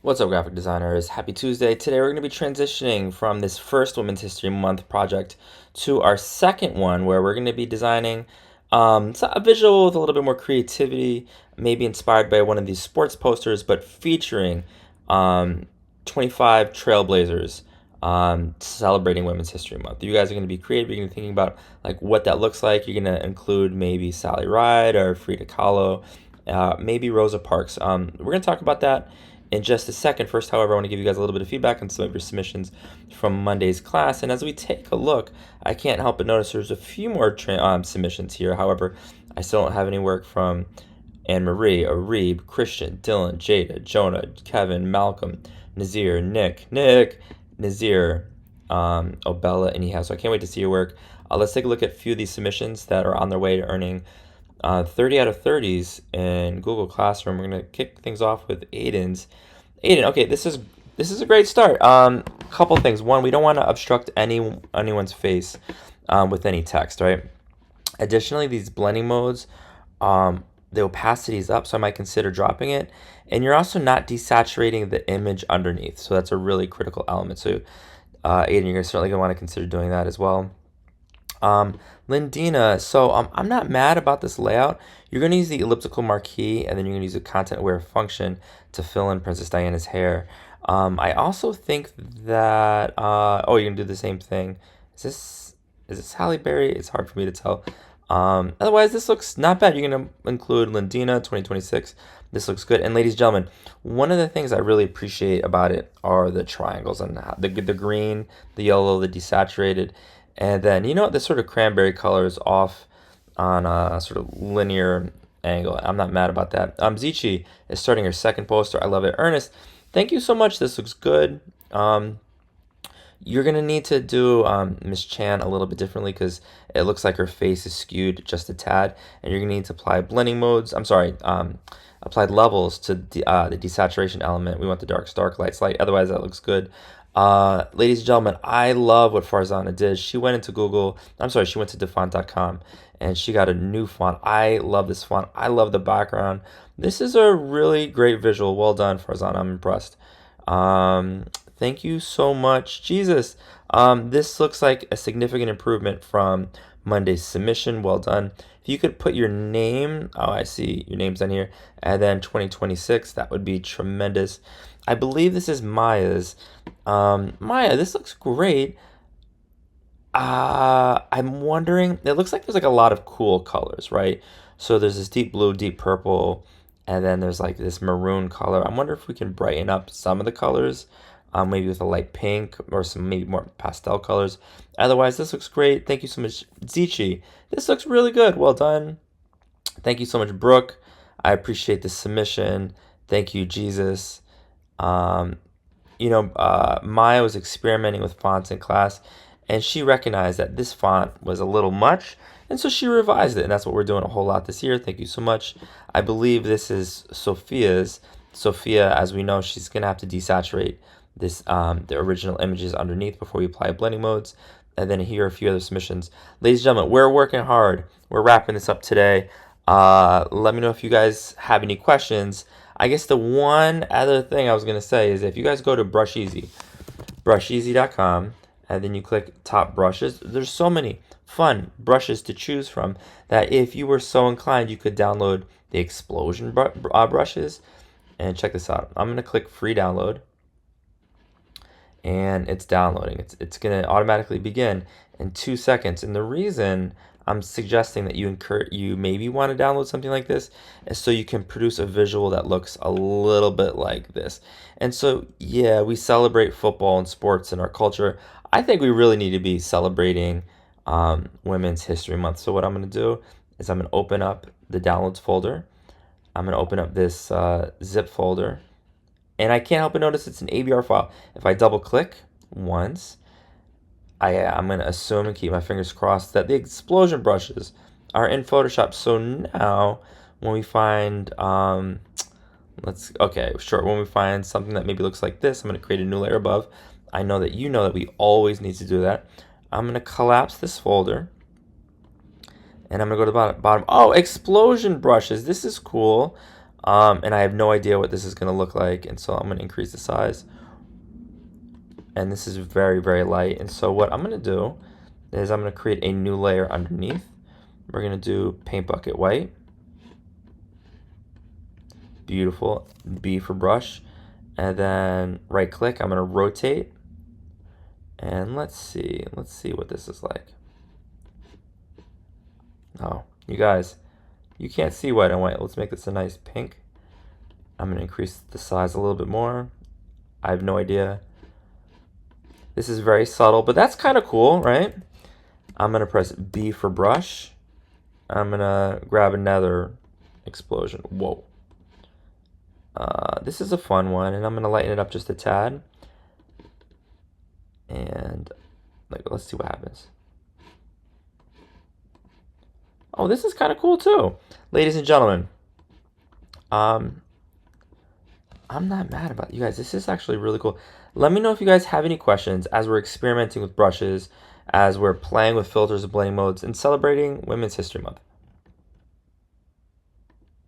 What's up, graphic designers? Happy Tuesday. Today we're going to be transitioning from this first Women's History Month project to our second one, where we're going to be designing a visual with a little bit more creativity, maybe inspired by one of these sports posters, but featuring um, 25 trailblazers celebrating Women's History Month. You guys are going to be creative. You're going to be thinking about like what that looks like. You're going to include maybe Sally Ride or Frida Kahlo, maybe Rosa Parks. We're going to talk about that in just a second. First, however, I want to give you guys a little bit of feedback on some of your submissions from Monday's class. And as we take a look, I can't help but notice there's a few more submissions here. However, I still don't have any work from Anne Marie, Arib, Christian, Dylan, Jada, Jonah, Kevin, Malcolm, Nazir, Nick, Nazir, Obella, and Ehab. So I can't wait to see your work. Let's take a look at a few of these submissions that are on their way to earning 30 out of 30s in Google Classroom. We're gonna kick things off with Aiden's. Aiden, okay, this is a great start. Couple things. One, we don't want to obstruct anyone's face with any text, right? Additionally, these blending modes, the opacity is up, so I might consider dropping it. And you're also not desaturating the image underneath, so that's a really critical element. So, Aiden, you're certainly gonna want to consider doing that as well. Lindina, so I'm not mad about this layout. You're going to use the elliptical marquee, and then you're going to use a content aware function to fill in Princess Diana's hair. I also think that oh, you're going to do the same thing. Is this Halle Berry? It's hard for me to tell. Otherwise, this looks not bad. You're going to include Lindina 2026. This looks good. And ladies and gentlemen, one of the things I really appreciate about it are the triangles and the green, the yellow, the desaturated. And then, the sort of cranberry color is off on a sort of linear angle. I'm not mad about that. Zichi is starting her second poster. I love it. Ernest, thank you so much. This looks good. You're going to need to do Miss Chan a little bit differently because it looks like her face is skewed just a tad. And you're going to need to apply blending modes. I'm sorry, applied levels to the desaturation element. We want the dark, light, light. Otherwise, that looks good. Ladies and gentlemen, I love what Farzana did. She went into Google, she went to defont.com and she got a new font. I love this font. I love the background. This is a really great visual. Well done, Farzana. I'm impressed. Thank you so much. Jesus. This looks like a significant improvement from Monday's submission. Well done. If you could put your name, oh, I see your name's on here, and then 2026, that would be tremendous. I believe this is Maya's. Maya, this looks great. I'm wondering, it looks like there's like a lot of cool colors, right? So there's this deep blue, deep purple, and then there's like this maroon color. I wonder if we can brighten up some of the colors, maybe with a light pink or some maybe more pastel colors. Otherwise, this looks great. Thank you so much, Zichi. This looks really good. Well done. Thank you so much, Brooke. I appreciate the submission. Thank you, Jesus. Um, Maya was experimenting with fonts in class, and she recognized that this font was a little much, and so she revised it, and that's what we're doing a whole lot this year. Thank you so much. I believe this is Sophia's. Sophia, as we know, she's gonna have to desaturate the original images underneath before we apply blending modes. And then here are a few other submissions. Ladies and gentlemen, we're working hard. We're wrapping this up today. Let me know if you guys have any questions. I guess the one other thing I was going to say is if you guys go to brusheezy.com, and then you click top brushes, there's so many fun brushes to choose from that if you were so inclined, you could download the explosion brushes. And check this out. I'm going to click free download, and it's downloading. It's going to automatically begin in 2 seconds. And the reason I'm suggesting that you maybe want to download something like this is so you can produce a visual that looks a little bit like this. And so, yeah, we celebrate football and sports in our culture. I think we really need to be celebrating Women's History Month. So what I'm going to do is I'm going to open up the downloads folder. I'm going to open up this zip folder. And I can't help but notice it's an ABR file. If I double click once, I'm going to assume and keep my fingers crossed that the explosion brushes are in Photoshop. So now when we find, when we find something that maybe looks like this, I'm going to create a new layer above. I know that you know that we always need to do that. I'm going to collapse this folder. And I'm going to go to the bottom. Oh, explosion brushes. This is cool. And I have no idea what this is going to look like, and so I'm going to increase the size. And this is very, very light. And so what I'm going to do is I'm going to create a new layer underneath. We're going to do paint bucket white. Beautiful. B for brush. And then right click, I'm going to rotate. And let's see what this is like. Oh, you guys, you can't see white on white. Let's make this a nice pink. I'm going to increase the size a little bit more. I have no idea. This is very subtle, but that's kind of cool, right? I'm going to press B for brush. I'm going to grab another explosion. Whoa. This is a fun one, and I'm going to lighten it up just a tad. And let's see what happens. Oh, this is kind of cool too. Ladies and gentlemen, I'm not mad about it. You guys. This is actually really cool. Let me know if you guys have any questions as we're experimenting with brushes, as we're playing with filters and blending modes, and celebrating Women's History Month.